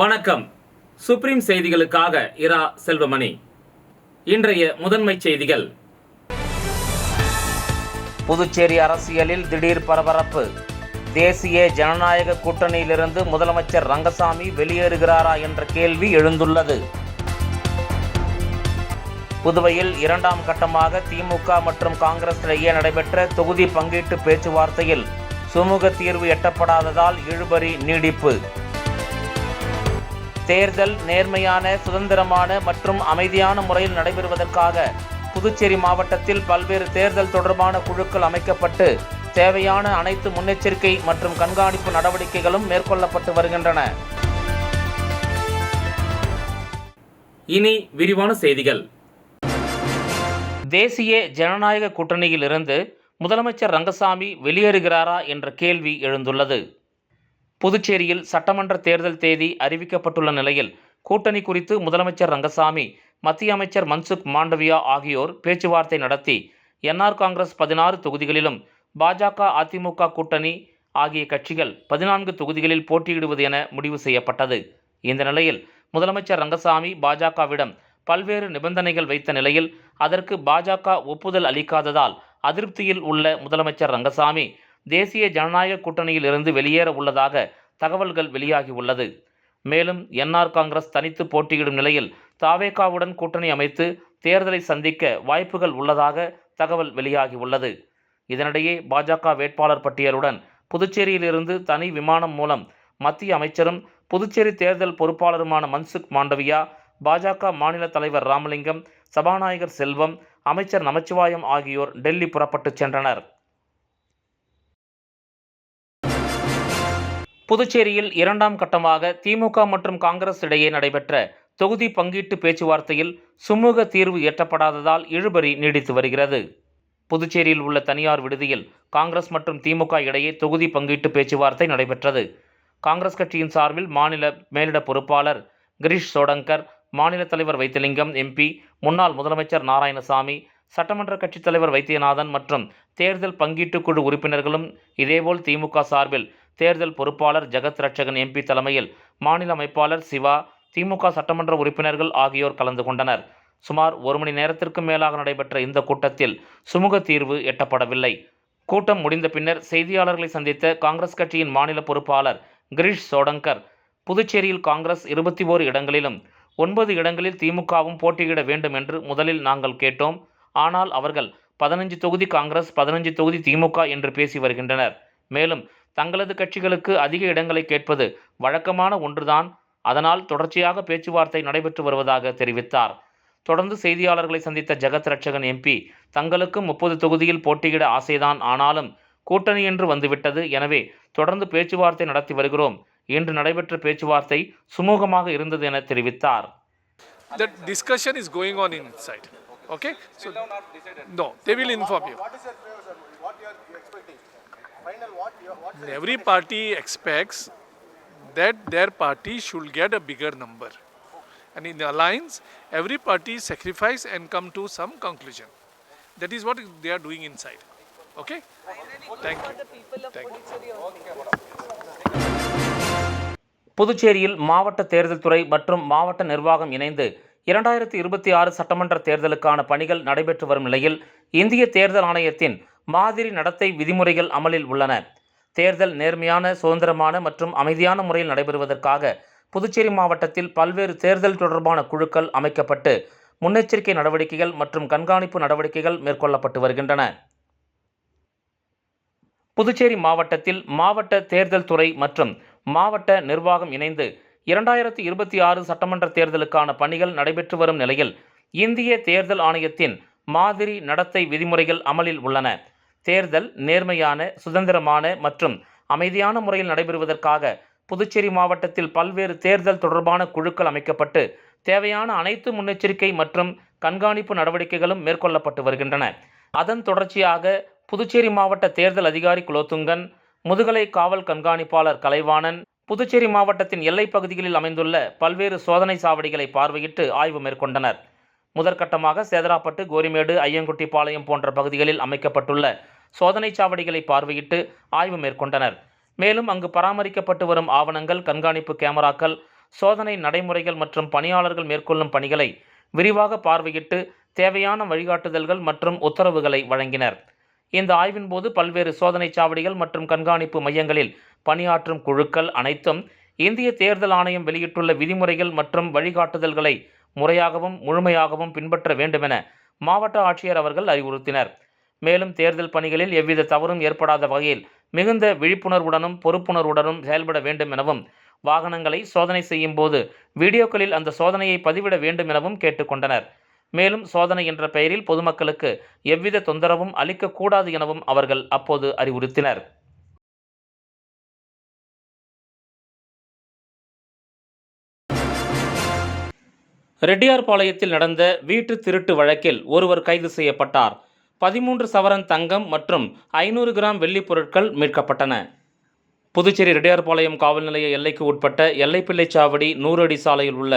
வணக்கம். சுப்ரீம் செய்திகளுக்காக இரா செல்வமணி. இன்றைய முதன்மை செய்திகள். புதுச்சேரி அரசியலில் திடீர் பரபரப்பு. தேசிய ஜனநாயக கூட்டணியிலிருந்து முதலமைச்சர் ரங்கசாமி வெளியேறுகிறாரா என்ற கேள்வி எழுந்துள்ளது. புதுவையில் இரண்டாம் கட்டமாக திமுக மற்றும் காங்கிரஸ் இடையே நடைபெற்ற தொகுதி பங்கீட்டு பேச்சுவார்த்தையில் சுமூக தீர்வு எட்டப்படாததால் இழுபறி நீடிப்பு. தேர்தல் நேர்மையான, சுதந்திரமான மற்றும் அமைதியான முறையில் நடைபெறுவதற்காக புதுச்சேரி மாவட்டத்தில் பல்வேறு தேர்தல் தொடர்பான குழுக்கள் அமைக்கப்பட்டு தேவையான அனைத்து முன்னெச்சரிக்கை மற்றும் கண்காணிப்பு நடவடிக்கைகளும் மேற்கொள்ளப்பட்டு வருகின்றன. இனி விரிவான செய்திகள். தேசிய ஜனநாயக கூட்டணியில் இருந்து முதலமைச்சர் ரங்கசாமி வெளியேறுகிறாரா என்ற கேள்வி எழுந்துள்ளது. புதுச்சேரியில் சட்டமன்ற தேர்தல் தேதி அறிவிக்கப்பட்டுள்ள நிலையில் கூட்டணி குறித்து முதலமைச்சர் ரங்கசாமி, மத்திய அமைச்சர் மன்சுக் மாண்டவியா ஆகியோர் பேச்சுவார்த்தை நடத்தி என்ஆர் காங்கிரஸ் 16 தொகுதிகளிலும் பாஜக, அதிமுக கூட்டணி ஆகிய கட்சிகள் 14 தொகுதிகளில் போட்டியிடுவது என முடிவு செய்யப்பட்டது. இந்த நிலையில் முதலமைச்சர் ரங்கசாமி பாஜகவிடம் பல்வேறு நிபந்தனைகள் வைத்த நிலையில் அதற்கு பாஜக ஒப்புதல் அளிக்காததால் அதிருப்தியில் உள்ள முதலமைச்சர் ரங்கசாமி தேசிய ஜனநாயக கூட்டணியில் இருந்து வெளியேற உள்ளதாக தகவல்கள் வெளியாகியுள்ளது. மேலும் என்ஆர் காங்கிரஸ் தனித்து போட்டியிடும் நிலையில் தாவேகாவுடன் கூட்டணி அமைத்து தேர்தலை சந்திக்க வாய்ப்புகள் உள்ளதாக தகவல் வெளியாகியுள்ளது. இதனிடையே பாஜக வேட்பாளர் பட்டியலுடன் புதுச்சேரியிலிருந்து தனி விமானம் மூலம் மத்திய அமைச்சரும் புதுச்சேரி தேர்தல் பொறுப்பாளருமான மன்சுக் மாண்டவியா, பாஜக மாநில தலைவர் ராமலிங்கம், சபாநாயகர் செல்வம், அமைச்சர் நமச்சிவாயம் ஆகியோர் டெல்லி புறப்பட்டு சென்றனர். புதுச்சேரியில் இரண்டாம் கட்டமாக திமுக மற்றும் காங்கிரஸ் இடையே நடைபெற்ற தொகுதி பங்கீட்டு பேச்சுவார்த்தையில் சுமூக தீர்வு எட்டப்படாததால் இழுபறி நீடித்து வருகிறது. புதுச்சேரியில் உள்ள தனியார் விடுதியில் காங்கிரஸ் மற்றும் திமுக இடையே தொகுதி பங்கீட்டு பேச்சுவார்த்தை நடைபெற்றது. காங்கிரஸ் கட்சியின் சார்பில் மாநில மேலிட பொறுப்பாளர் கிரீஷ் சோடங்கர், மாநில தலைவர் வைத்திலிங்கம், எம்பி, முன்னாள் முதலமைச்சர் நாராயணசாமி, சட்டமன்ற கட்சித் தலைவர் வைத்தியநாதன் மற்றும் தேர்தல் பங்கீட்டு குழு உறுப்பினர்களும், இதேபோல் திமுக சார்பில் தேர்தல் பொறுப்பாளர் ஜெகத் ரட்சகன் எம்பி தலைமையில் மாநில அமைப்பாளர் சிவா, திமுக சட்டமன்ற உறுப்பினர்கள் ஆகியோர் கலந்து கொண்டனர். சுமார் 1 மணி நேரத்திற்கு மேலாக நடைபெற்ற இந்த கூட்டத்தில் சுமூக தீர்வு எட்டப்படவில்லை. கூட்டம் முடிந்த பின்னர் செய்தியாளர்களை சந்தித்த காங்கிரஸ் கட்சியின் மாநில பொறுப்பாளர் கிரீஷ் சோடங்கர், புதுச்சேரியில் காங்கிரஸ் 21 இடங்களிலும் 9 இடங்களில் திமுகவும் போட்டியிட வேண்டும் என்று முதலில் நாங்கள் கேட்டோம். ஆனால் அவர்கள் 15 தொகுதி காங்கிரஸ், 15 தொகுதி திமுக என்று பேசி வருகின்றனர். மேலும் தங்களது கட்சிகளுக்கு அதிக இடங்களை கேட்பது வழக்கமான ஒன்றுதான். அதனால் தொடர்ச்சியாக பேச்சுவார்த்தை நடைபெற்று வருவதாக தெரிவித்தார். தொடர்ந்து செய்தியாளர்களை சந்தித்த ஜெகத் ரட்சகன் எம்பி, தங்களுக்கு 30 தொகுதியில் போட்டியிட ஆசைதான், ஆனாலும் கூட்டணி என்று வந்துவிட்டது. எனவே தொடர்ந்து பேச்சுவார்த்தை நடத்தி வருகிறோம். இன்று நடைபெற்ற பேச்சுவார்த்தை சுமூகமாக இருந்தது என தெரிவித்தார். The discussion is going on inside. Okay? So, no, they will inform you. Every party expects that their party should get a bigger number. And in the alliance, every party sacrifice and come to some conclusion. That is what they are doing inside. Okay? Thank you. Thank you. புதுச்சேரியில் மாவட்ட தேர்தல் துறை மற்றும் மாவட்ட நிர்வாகம் இணைந்து 2026 சட்டமன்ற தேர்தலுக்கான பணிகள் நடைபெற்று வரும் நிலையில் இந்திய தேர்தல் ஆணையத்தின் மாதிரி நடத்தை விதிமுறைகள் அமலில் உள்ளன. தேர்தல் நேர்மையான, சுதந்திரமான மற்றும் அமைதியான முறையில் நடைபெறுவதற்காக புதுச்சேரி மாவட்டத்தில் பல்வேறு தேர்தல் தொடர்பான குழுக்கள் அமைக்கப்பட்டு முன்னெச்சரிக்கை நடவடிக்கைகள் மற்றும் கண்காணிப்பு நடவடிக்கைகள் மேற்கொள்ளப்பட்டு வருகின்றன. புதுச்சேரி மாவட்டத்தில் மாவட்ட தேர்தல் துறை மற்றும் மாவட்ட நிர்வாகம் இணைந்து 2026 சட்டமன்ற தேர்தலுக்கான பணிகள் நடைபெற்று வரும் நிலையில் இந்திய தேர்தல் ஆணையத்தின் மாதிரி நடத்தை விதிமுறைகள் அமலில் உள்ளன. தேர்தல் நேர்மையான, சுதந்திரமான மற்றும் அமைதியான முறையில் நடைபெறுவதற்காக புதுச்சேரி மாவட்டத்தில் பல்வேறு தேர்தல் தொடர்பான குழுக்கள் அமைக்கப்பட்டு தேவையான அனைத்து முன்னெச்சரிக்கை மற்றும் கண்காணிப்பு நடவடிக்கைகளும் மேற்கொள்ளப்பட்டு வருகின்றன. அதன் தொடர்ச்சியாக புதுச்சேரி மாவட்ட தேர்தல் அதிகாரி குலோத்துங்கன், முதுகலை காவல் கண்காணிப்பாளர் கலைவாணன் புதுச்சேரி மாவட்டத்தின் எல்லைப் பகுதிகளில் அமைந்துள்ள பல்வேறு சோதனை சாவடிகளை பார்வையிட்டு ஆய்வு மேற்கொண்டனர். முதற்கட்டமாக சேதராப்பட்டு, கோரிமேடு, ஐயங்குட்டிப்பாளையம் போன்ற பகுதிகளில் அமைக்கப்பட்டுள்ள சோதனை சாவடிகளை பார்வையிட்டு ஆய்வு மேற்கொண்டனர். மேலும் அங்கு பராமரிக்கப்பட்டு வரும் ஆவணங்கள், கண்காணிப்பு கேமராக்கள், சோதனை நடைமுறைகள் மற்றும் பணியாளர்கள் மேற்கொள்ளும் பணிகளை விரிவாக பார்வையிட்டு தேவையான வழிகாட்டுதல்கள் மற்றும் உத்தரவுகளை வழங்கினர். இந்த ஆய்வின் போது பல்வேறு சோதனை சாவடிகள் மற்றும் கண்காணிப்பு மையங்களில் பணியாற்றும் குழுக்கள் அனைத்தும் இந்திய தேர்தல் ஆணையம் வெளியிட்டுள்ள விதிமுறைகள் மற்றும் வழிகாட்டுதல்களை முறையாகவும் முழுமையாகவும் பின்பற்ற வேண்டுமென மாவட்ட ஆட்சியர் அவர்கள் அறிவுறுத்தினர். மேலும் தேர்தல் பணிகளில் எவ்வித தவறும் ஏற்படாத வகையில் மிகுந்த விழிப்புணர்வுடனும் பொறுப்புணர்வுடனும் செயல்பட வேண்டும் எனவும், வாகனங்களை சோதனை செய்யும் போது வீடியோக்களில் அந்த சோதனையை பதிவிட வேண்டும் எனவும் கேட்டுக்கொண்டனர். மேலும் சோதனை என்ற பெயரில் பொதுமக்களுக்கு எவ்வித தொந்தரவும் அளிக்கக்கூடாது எனவும் அவர்கள் அப்போது அறிவுறுத்தினர். ரெட்டியார்பாளையத்தில் நடந்த வீட்டு திருட்டு வழக்கில் ஒருவர் கைது செய்யப்பட்டார். 13 சவரன் தங்கம் மற்றும் 500 கிராம் வெள்ளி பொருட்கள் மீட்கப்பட்டன. புதுச்சேரி ரெட்டியார்பாளையம் காவல் நிலைய எல்லைக்கு உட்பட்ட எல்லைப்பிள்ளைச்சாவடி 100 அடி சாலையில் உள்ள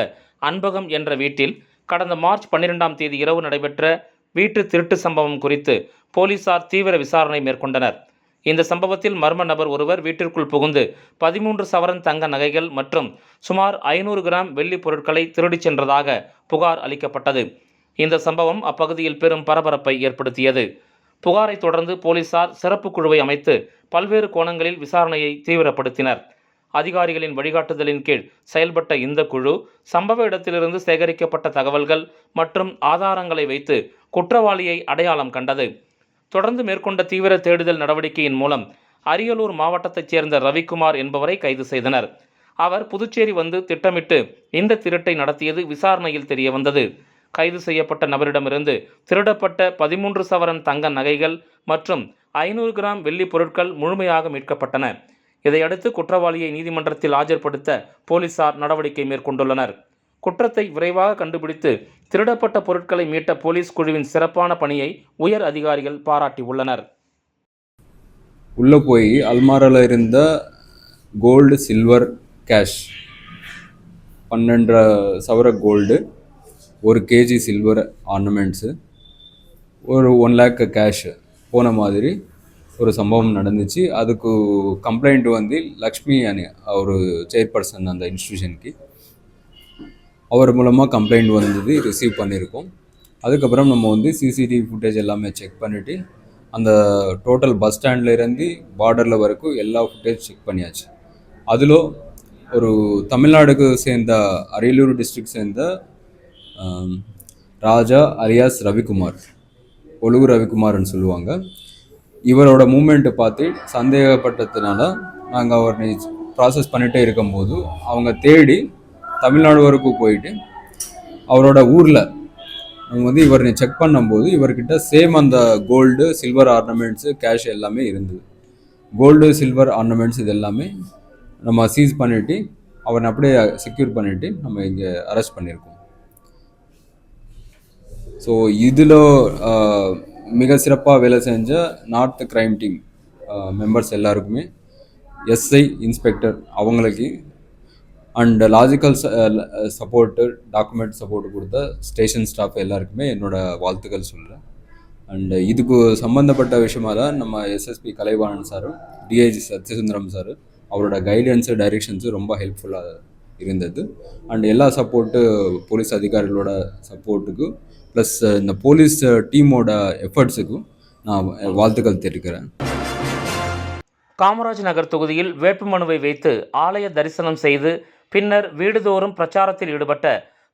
அன்பகம் என்ற வீட்டில் கடந்த மார்ச் 12ஆம் தேதி இரவு நடைபெற்ற வீட்டு திருட்டு சம்பவம் குறித்து போலீசார் தீவிர விசாரணை மேற்கொண்டனர். இந்த சம்பவத்தில் மர்ம நபர் ஒருவர் வீட்டிற்குள் புகுந்து 13 சவரன் தங்க நகைகள் மற்றும் சுமார் 500 கிராம் வெள்ளி பொருட்களை திருடிச் சென்றதாக புகார் அளிக்கப்பட்டது. இந்த சம்பவம் அப்பகுதியில் பெரும் பரபரப்பை ஏற்படுத்தியது. புகாரை தொடர்ந்து போலீசார் சிறப்பு குழுவை அமைத்து பல்வேறு கோணங்களில் விசாரணையை தீவிரப்படுத்தினர். அதிகாரிகளின் வழிகாட்டுதலின் கீழ் செயல்பட்ட இந்த குழு சம்பவ இடத்திலிருந்து சேகரிக்கப்பட்ட தகவல்கள் மற்றும் ஆதாரங்களை வைத்து குற்றவாளியை அடையாளம் கண்டது. தொடர்ந்து மேற்கொண்ட தீவிர தேடுதல் நடவடிக்கையின் மூலம் அரியலூர் மாவட்டத்தைச் சேர்ந்த ரவிக்குமார் என்பவரை கைது செய்தனர். அவர் புதுச்சேரி வந்து திட்டமிட்டு இந்த திருட்டை நடத்தியது விசாரணையில் தெரியவந்தது. கைது செய்யப்பட்ட நபரிடமிருந்து திருடப்பட்ட 13 சவரன் தங்க நகைகள் மற்றும் 500 கிராம் வெள்ளி பொருட்கள் முழுமையாக மீட்கப்பட்டன. இதையடுத்து குற்றவாளியை நீதிமன்றத்தில் ஆஜர்படுத்த போலீசார் நடவடிக்கை மேற்கொண்டுள்ளனர். குற்றத்தை விரைவாக கண்டுபிடித்து திருடப்பட்ட பொருட்களை மீட்ட போலீஸ் குழுவின் சிறப்பான பணியை உயர் அதிகாரிகள் பாராட்டியுள்ளனர். உள்ளே போய் அல்மாராவில் இருந்த கோல்டு, சில்வர், கேஷ் 12 சவர கோல்டு, 1 kg சில்வர் ஆர்னமெண்ட்ஸு, ஒரு 1 lakh கேஷ் போன மாதிரி ஒரு சம்பவம் நடந்துச்சு. அதுக்கு கம்ப்ளைண்ட் வந்து லக்ஷ்மி அனி ஒரு சேர்பர்சன் அந்த இன்ஸ்டியூஷனுக்கு, அவர் மூலமாக கம்ப்ளைண்ட் வந்தது, ரிசீவ் பண்ணியிருக்கோம். அதுக்கப்புறம் நம்ம வந்து சிசிடிவி ஃபுட்டேஜ் எல்லாமே செக் பண்ணிவிட்டு அந்த டோட்டல் பஸ் ஸ்டாண்டில் இருந்து பார்டரில் வரைக்கும் எல்லா ஃபுட்டேஜ் செக் பண்ணியாச்சு. அதில் ஒரு தமிழ்நாடுக்கு சேர்ந்த அரியலூர் டிஸ்ட்ரிக்ட் சேர்ந்த ராஜா அலியாஸ் ரவிக்குமார், ஒழுகு ரவிக்குமார்னு சொல்லுவாங்க. இவரோட மூமெண்ட்டை பார்த்து சந்தேகப்பட்டதுனால நாங்கள் அவரை ப்ராசஸ் பண்ணிகிட்டே இருக்கும்போது அவங்க தேடி தமிழ்நாடு வரைக்கும் போயிட்டு அவரோட ஊரில் நம்ம வந்து இவரை செக் பண்ணும்போது இவர்கிட்ட சேம் அந்த கோல்டு, சில்வர் ஆர்னமெண்ட்ஸு, கேஷ் எல்லாமே இருந்தது. கோல்டு, சில்வர் ஆர்னமெண்ட்ஸ் இது எல்லாமே நம்ம சீஸ் பண்ணிவிட்டு அவரை அப்படியே செக்யூர் பண்ணிவிட்டு நம்ம இங்கே அரெஸ்ட் பண்ணியிருக்கோம். ஸோ இதில் மிக சிறப்பாக வேலை செஞ்ச நார்த் கிரைம் டீம் மெம்பர்ஸ் எல்லாருக்குமே, எஸ்ஐ, இன்ஸ்பெக்டர் அவங்களுக்கு and logical support, document support கொடுத்த ஸ்டேஷன் ஸ்டாஃப் எல்லாருக்குமே என்னோடய வாழ்த்துக்கள் சொல்கிறேன். அண்டு இதுக்கு சம்மந்தப்பட்ட விஷயமாக தான் நம்ம எஸ்எஸ்பி கலைவாணன் சாரும், டிஐஜி சத்யசுந்தரம் சார் அவரோட கைடன்ஸு, டைரெக்ஷன்ஸு ரொம்ப ஹெல்ப்ஃபுல்லாக இருந்தது. அண்ட் எல்லா சப்போர்ட்டு போலீஸ் அதிகாரிகளோட சப்போர்ட்டுக்கு ப்ளஸ் இந்த போலீஸ் டீமோட எஃபர்ட்ஸுக்கும் நான் வாழ்த்துக்கள் தெரிவிக்கிறேன். காமராஜ் நகர் தொகுதியில் வேட்புமனுவை வைத்து ஆலய தரிசனம் செய்து பின்னர் வீடுதோறும் பிரச்சாரத்தில் ஈடுபட்ட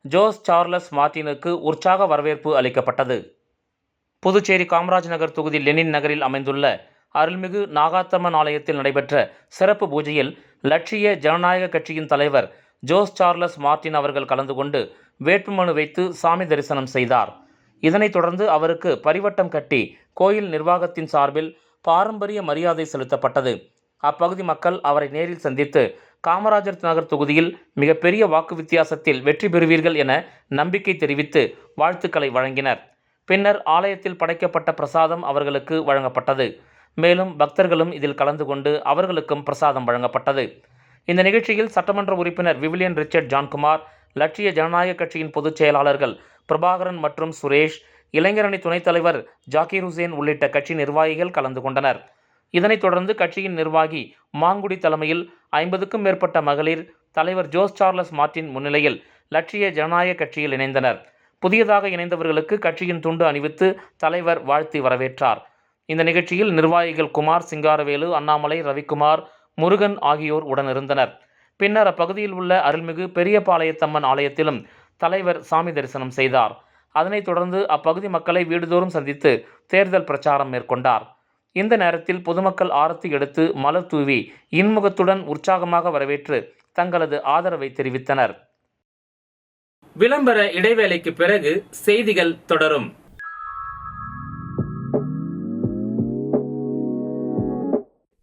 ஜோஸ் சார்லஸ் மார்டினுக்கு உற்சாக வரவேற்பு அளிக்கப்பட்டது. புதுச்சேரி காமராஜ் நகர் தொகுதி லெனின் நகரில் அமைந்துள்ள அருள்மிகு நாகாத்தம்மன் ஆலயத்தில் நடைபெற்ற சிறப்பு பூஜையில் லட்சிய ஜனநாயக கட்சியின் தலைவர் ஜோஸ் சார்லஸ் மார்டின் அவர்கள் கலந்து கொண்டு வேட்புமனு வைத்து சாமி தரிசனம் செய்தார். இதனைத் தொடர்ந்து அவருக்கு பரிவட்டம் கட்டி கோயில் நிர்வாகத்தின் சார்பில் பாரம்பரிய மரியாதை செலுத்தப்பட்டது. அப்பகுதி மக்கள் அவரை நேரில் சந்தித்து காமராஜர் நகர் தொகுதியில் மிகப்பெரிய வாக்கு வித்தியாசத்தில் வெற்றி பெறுவீர்கள் என நம்பிக்கை தெரிவித்து வாழ்த்துக்களை வழங்கினர். பின்னர் ஆலயத்தில் படைக்கப்பட்ட பிரசாதம் அவர்களுக்கு வழங்கப்பட்டது. மேலும் பக்தர்களும் இதில் கலந்து கொண்டு அவர்களுக்கும் பிரசாதம் வழங்கப்பட்டது. இந்த நிகழ்ச்சியில் சட்டமன்ற உறுப்பினர் விவிலியன் ரிச்சர்ட் ஜான்குமார், லட்சிய ஜனநாயக கட்சியின் பொதுச் செயலாளர்கள் பிரபாகரன் மற்றும் சுரேஷ், இளைஞரணி துணைத் தலைவர் ஜாக்கீர் ஹுசேன் உள்ளிட்ட கட்சி நிர்வாகிகள் கலந்து கொண்டனர். இதனைத் தொடர்ந்து கட்சியின் நிர்வாகி மாங்குடி தலைமையில் 50க்கும் மேற்பட்ட மகளிர், தலைவர் ஜோஸ் சார்லஸ் மார்டின் முன்னிலையில் லட்சிய ஜனநாயக கட்சியில் இணைந்தனர். புதியதாக இணைந்தவர்களுக்கு கட்சியின் துண்டு அணிவித்து தலைவர் வாழ்த்தி வரவேற்றார். இந்த நிகழ்ச்சியில் நிர்வாகிகள் குமார், சிங்காரவேலு, அண்ணாமலை, ரவிக்குமார், முருகன் ஆகியோர் உடனிருந்தனர். பின்னர் அப்பகுதியில் உள்ள அருள்மிகு பெரியபாளையத்தம்மன் ஆலயத்திலும் தலைவர் சாமி தரிசனம் செய்தார். அதனைத் தொடர்ந்து அப்பகுதி மக்களை வீடுதோறும் சந்தித்து தேர்தல் பிரச்சாரம் மேற்கொண்டார். இந்த நேரத்தில் பொதுமக்கள் ஆரத்தி எடுத்து மலர் தூவி இன்முகத்துடன் உற்சாகமாக வரவேற்று தங்களது ஆதரவை தெரிவித்தனர். விளம்பர இடைவேளைக்கு பிறகு செய்திகள் தொடரும்.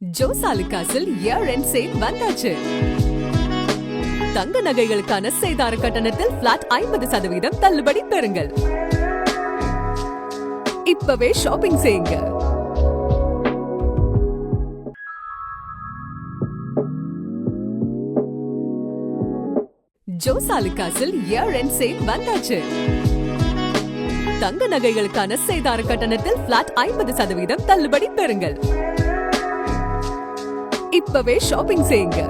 ஜோஸ் ஆலுகாஸில் இயர் எண்ட் சேல் வந்தாச்சு. தங்க நகைகளுக்கான சேதார கட்டணத்தில் பிளாட் 50% தள்ளுபடி பெறுங்கள். இப்பவே ஷாப்பிங் செய்யுங்க. ஜோஸ் ஆலுகாஸில் இயர் எண்ட் சேல் வந்தாச்சு. தங்க நகைகளுக்கான சேதார கட்டணத்தில் பிளாட் 50% தள்ளுபடி பெறுங்கள். இப்பவே ஷாப்பிங் செய்யுங்க.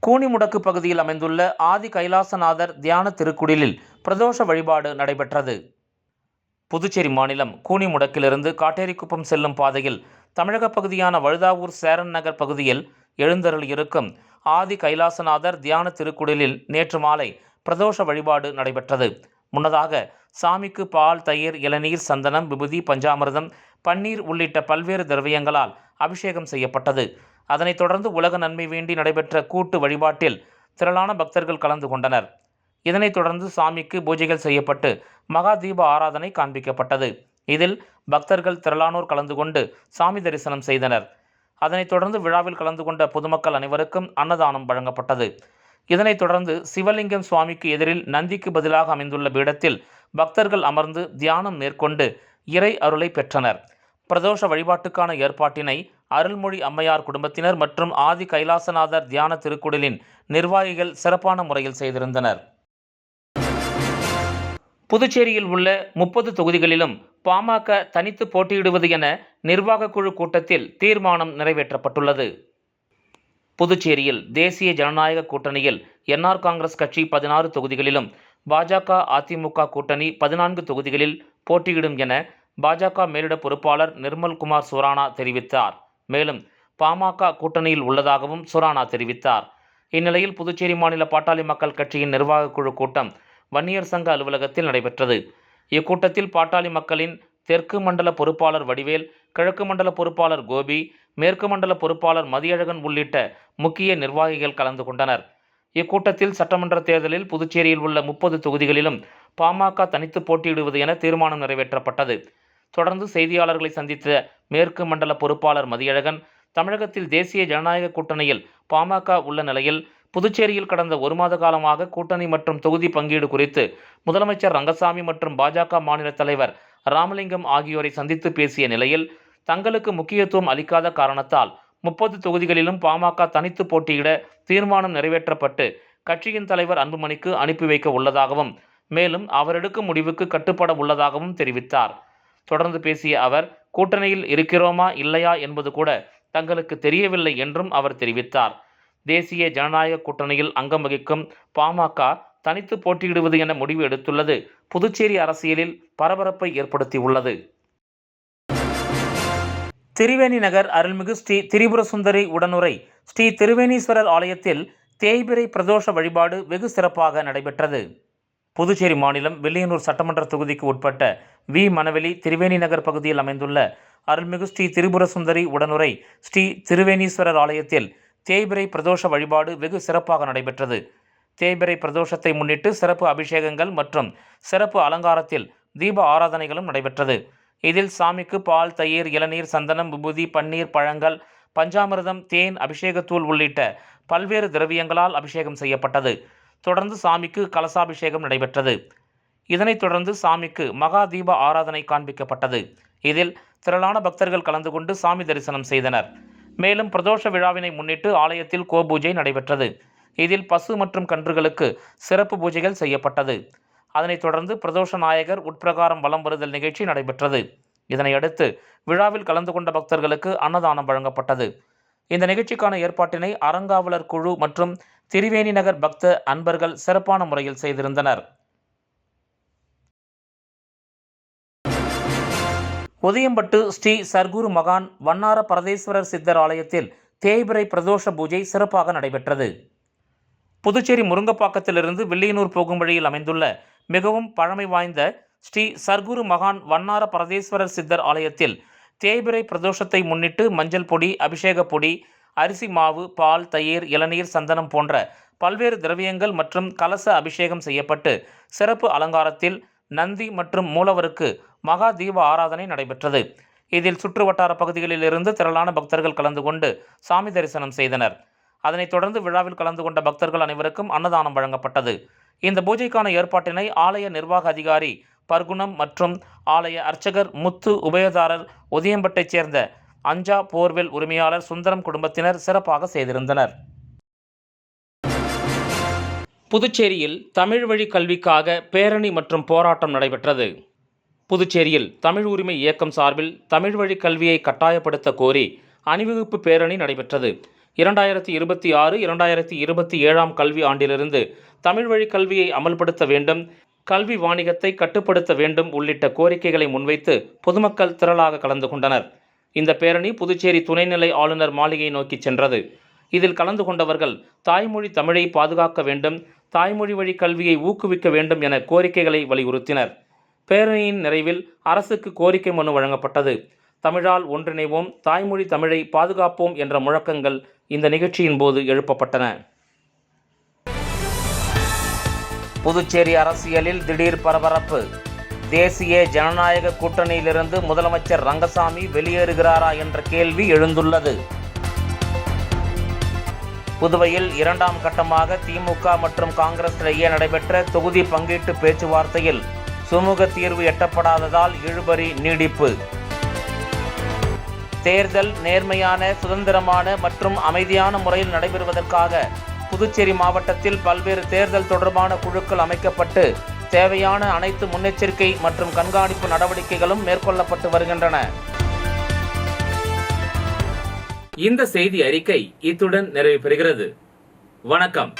கூனிமுடக்கு பகுதியில் அமைந்துள்ள ஆதி கைலாசநாதர் தியான திருக்குடிலில் பிரதோஷ வழிபாடு நடைபெற்றது. புதுச்சேரி மாநிலம் கூனிமுடக்கிலிருந்து காட்டேரிக்குப்பம் செல்லும் பாதையில் தமிழக பகுதியான வழுதாவூர் சேரன் நகர் பகுதியில் எழுந்தருள் இருக்கும் ஆதி கைலாசநாதர் தியான திருக்குடிலில் நேற்று மாலை பிரதோஷ வழிபாடு நடைபெற்றது. முன்னதாக சாமிக்கு பால், தயிர், இளநீர், சந்தனம், விபூதி, பஞ்சாமிர்தம், பன்னீர் உள்ளிட்ட பல்வேறு திரவியங்களால் அபிஷேகம் செய்யப்பட்டது. அதனைத் தொடர்ந்து உலக நன்மை வேண்டி நடைபெற்ற கூட்டு வழிபாட்டில் திரளான பக்தர்கள் கலந்து கொண்டனர். இதனைத் தொடர்ந்து சாமிக்கு பூஜைகள் செய்யப்பட்டு மகா தீப ஆராதனை காண்பிக்கப்பட்டது. இதில் பக்தர்கள் திரளானோர் கலந்து கொண்டு சாமி தரிசனம் செய்தனர். அதனைத் தொடர்ந்து விழாவில் கலந்து கொண்ட பொதுமக்கள் அனைவருக்கும் அன்னதானம் வழங்கப்பட்டது. இதனைத் தொடர்ந்து சிவலிங்கம் சுவாமிக்கு எதிரில் நந்திக்கு பதிலாக அமைந்துள்ள பீடத்தில் பக்தர்கள் அமர்ந்து தியானம் மேற்கொண்டு இறை அருளை பெற்றனர். பிரதோஷ வழிபாட்டுக்கான ஏற்பாட்டினை அருள்மொழி அம்மையார் குடும்பத்தினர் மற்றும் ஆதி கைலாசநாதர் தியான திருக்குடிலின் நிர்வாகிகள் சிறப்பான முறையில் செய்திருந்தனர். புதுச்சேரியில் உள்ள 30 தொகுதிகளிலும் பாமக தனித்து போட்டியிடுவது என நிர்வாக குழு கூட்டத்தில் தீர்மானம் நிறைவேற்றப்பட்டுள்ளது. புதுச்சேரியில் தேசிய ஜனநாயக கூட்டணியில் என்ஆர் காங்கிரஸ் கட்சி 16 தொகுதிகளிலும் பாஜக அதிமுக கூட்டணி 14 தொகுதிகளில் போட்டியிடும் என பாஜக மேலிட பொறுப்பாளர் நிர்மல்குமார் சுரானா தெரிவித்தார். மேலும் பாமக கூட்டணியில் உள்ளதாகவும் சுரானா தெரிவித்தார். இந்நிலையில் புதுச்சேரி மாநில பாட்டாளி மக்கள் கட்சியின் நிர்வாக குழு கூட்டம் வன்னியர் சங்க அலுவலகத்தில் நடைபெற்றது. இக்கூட்டத்தில் பாட்டாளி மக்களின் தெற்கு மண்டல பொறுப்பாளர் வடிவேல், கிழக்கு மண்டல பொறுப்பாளர் கோபி, மேற்கு மண்டல பொறுப்பாளர் மதியழகன் உள்ளிட்ட முக்கிய நிர்வாகிகள் கலந்து கொண்டனர். இக்கூட்டத்தில் சட்டமன்ற தேர்தலில் புதுச்சேரியில் உள்ள 30 தொகுதிகளிலும் பாமக தனித்து போட்டியிடுவது என தீர்மானம் நிறைவேற்றப்பட்டது. தொடர்ந்து செய்தியாளர்களை சந்தித்த மேற்கு மண்டல பொறுப்பாளர் மதியழகன், தமிழகத்தில் தேசிய ஜனநாயக கூட்டணியில் பாமக உள்ள நிலையில் புதுச்சேரியில் கடந்த 1 மாத காலமாக கூட்டணி மற்றும் தொகுதி பங்கீடு குறித்து முதலமைச்சர் ரங்கசாமி மற்றும் பாஜக மாநில தலைவர் ராமலிங்கம் ஆகியோரை சந்தித்து பேசிய நிலையில் தங்களுக்கு முக்கியத்துவம் அளிக்காத காரணத்தால் 30 தொகுதிகளிலும் பாமக தனித்து போட்டியிட தீர்மானம் நிறைவேற்றப்பட்டு கட்சியின் தலைவர் அன்புமணிக்கு அனுப்பி வைக்க உள்ளதாகவும் மேலும் அவர் எடுக்கும் முடிவுக்கு கட்டுப்பட உள்ளதாகவும் தெரிவித்தார். தொடர்ந்து பேசிய அவர், கூட்டணியில் இருக்கிறோமா இல்லையா என்பது கூட தங்களுக்கு தெரியவில்லை என்றும் அவர் தெரிவித்தார். தேசிய ஜனநாயக கூட்டணியில் அங்கம் வகிக்கும் பாமக தனித்து போட்டியிடுவது என முடிவு எடுத்துள்ளது புதுச்சேரி அரசியலில் பரபரப்பை ஏற்படுத்தியுள்ளது. திரிவேணி நகர் அருள்மிகு ஸ்ரீ திரிபுர சுந்தரி உடனுரை ஸ்ரீ திருவேணீஸ்வரர் ஆலயத்தில் தேய்பிறை பிரதோஷ வழிபாடு வெகு சிறப்பாக நடைபெற்றது. புதுச்சேரி மாநிலம் வில்லியனூர் சட்டமன்ற தொகுதிக்கு உட்பட்ட வி. மணவெளி திரிவேணி நகர் பகுதியில் அமைந்துள்ள அருள்மிகு ஸ்ரீ திரிபுர சுந்தரி உடனுரை ஸ்ரீ திருவேணீஸ்வரர் ஆலயத்தில் தேய்பிறை பிரதோஷ வழிபாடு வெகு சிறப்பாக நடைபெற்றது. தேய்பிறை பிரதோஷத்தை முன்னிட்டு சிறப்பு அபிஷேகங்கள் மற்றும் சிறப்பு அலங்காரத்தில் தீப ஆராதனைகளும் நடைபெற்றது. இதில் சாமிக்கு பால், தயிர், இளநீர், சந்தனம், விபூதி, பன்னீர், பழங்கள், பஞ்சாமிர்தம், தேன், அபிஷேகத்தூள் உள்ளிட்ட பல்வேறு திரவியங்களால் அபிஷேகம் செய்யப்பட்டது. தொடர்ந்து சாமிக்கு கலசாபிஷேகம் நடைபெற்றது. இதனைத் தொடர்ந்து சாமிக்கு மகா தீப ஆராதனை காண்பிக்கப்பட்டது. இதில் திரளான பக்தர்கள் கலந்து கொண்டு சாமி தரிசனம் செய்தனர். மேலும் பிரதோஷ விழாவினை முன்னிட்டு ஆலயத்தில் கோபூஜை நடைபெற்றது. இதில் பசு மற்றும் கன்றுகளுக்கு சிறப்பு பூஜைகள் செய்யப்பட்டது. அதனைத் தொடர்ந்து பிரதோஷ நாயகர் உட்பிரகாரம் வலம் வருதல் நிகழ்ச்சி நடைபெற்றது. இதனையடுத்து விழாவில் கலந்து கொண்ட பக்தர்களுக்கு அன்னதானம் வழங்கப்பட்டது. இந்த நிகழ்ச்சிக்கான ஏற்பாட்டினை அறங்காவலர் குழு மற்றும் திரிவேணி நகர் பக்த அன்பர்கள் சிறப்பான முறையில் செய்திருந்தனர். உதயம்பட்டு ஸ்ரீ சர்க்குரு மகான் வண்ணார பரதேஸ்வரர் சித்தர் ஆலயத்தில் தேய்பிறை பிரதோஷ பூஜை சிறப்பாக நடைபெற்றது. புதுச்சேரி முருங்கப்பாக்கத்திலிருந்து வில்லியனூர் போகும் வழியில் அமைந்துள்ள மிகவும் பழமை வாய்ந்த ஸ்ரீ சர்க்குரு மகான் வண்ணார பரதேஸ்வரர் சித்தர் ஆலயத்தில் தேய்பிறை பிரதோஷத்தை முன்னிட்டு மஞ்சள் பொடி, அபிஷேக பொடி, அரிசி மாவு, பால், தயிர், இளநீர், சந்தனம் போன்ற பல்வேறு திரவியங்கள் மற்றும் கலச அபிஷேகம் செய்யப்பட்டு சிறப்பு அலங்காரத்தில் நந்தி மற்றும் மூலவருக்கு மகா தீப ஆராதனை நடைபெற்றது. இதில் சுற்று வட்டார பகுதிகளில் இருந்து திரளான பக்தர்கள் கலந்து கொண்டு சாமி தரிசனம் செய்தனர். அதனைத் தொடர்ந்து விழாவில் கலந்து கொண்ட பக்தர்கள் அனைவருக்கும் அன்னதானம் வழங்கப்பட்டது. இந்த பூஜைக்கான ஏற்பாட்டினை ஆலய நிர்வாக அதிகாரி பர்குணம் மற்றும் ஆலய அர்ச்சகர் முத்து, உபயதாரர் உதயம்பட்டைச் சேர்ந்த அஞ்சா போர்வெல் உரிமையாளர் சுந்தரம் குடும்பத்தினர் சிறப்பாக செய்திருந்தனர். புதுச்சேரியில் தமிழ் வழி கல்விக்காக பேரணி மற்றும் போராட்டம் நடைபெற்றது. புதுச்சேரியில் தமிழ் உரிமை இயக்கம் சார்பில் தமிழ் வழி கல்வியை கட்டாயப்படுத்த கோரி அணிவகுப்பு பேரணி நடைபெற்றது. 2026-2027 கல்வி ஆண்டிலிருந்து தமிழ் வழி கல்வியை அமல்படுத்த வேண்டும், கல்வி வாணிகத்தை கட்டுப்படுத்த வேண்டும் உள்ளிட்ட கோரிக்கைகளை முன்வைத்து பொதுமக்கள் திரளாக கலந்து கொண்டனர். இந்த பேரணி புதுச்சேரி துணைநிலை ஆளுநர் மாளிகை நோக்கி சென்றது. இதில் கலந்து கொண்டவர்கள் தாய்மொழி தமிழை பாதுகாக்க வேண்டும், தாய்மொழி வழி கல்வியை ஊக்குவிக்க வேண்டும் என கோரிக்கைகளை வலியுறுத்தினர். பேரணியின் நிறைவில் அரசுக்கு கோரிக்கை மனு வழங்கப்பட்டது. தமிழால் ஒன்றிணைவோம், தாய்மொழி தமிழை பாதுகாப்போம் என்ற முழக்கங்கள் இந்த நிகழ்ச்சியின் போது எழுப்பப்பட்டன. புதுச்சேரி அரசியலில் திடீர் பரபரப்பு. தேசிய ஜனநாயக கூட்டணியிலிருந்து முதலமைச்சர் ரங்கசாமி வெளியேறுகிறாரா என்ற கேள்வி எழுந்துள்ளது. புதுவையில் 2ஆம் கட்டமாக திமுக மற்றும் காங்கிரஸ் இடையே நடைபெற்ற தொகுதி பங்கீட்டு பேச்சுவார்த்தையில் சுமூக தீர்வு எட்டப்படாததால் இழுபறி நீடிப்பு. தேர்தல் நேர்மையான, சுதந்திரமான மற்றும் அமைதியான முறையில் நடைபெறுவதற்காக புதுச்சேரி மாவட்டத்தில் பல்வேறு தேர்தல் தொடர்பான குழுக்கள் அமைக்கப்பட்டு தேவையான அனைத்து முன்னெச்சரிக்கை மற்றும் கண்காணிப்பு நடவடிக்கைகளும் மேற்கொள்ளப்பட்டு வருகின்றன. இந்த செய்தி அறிக்கை இத்துடன் நிறைவு பெறுகிறது. வணக்கம்.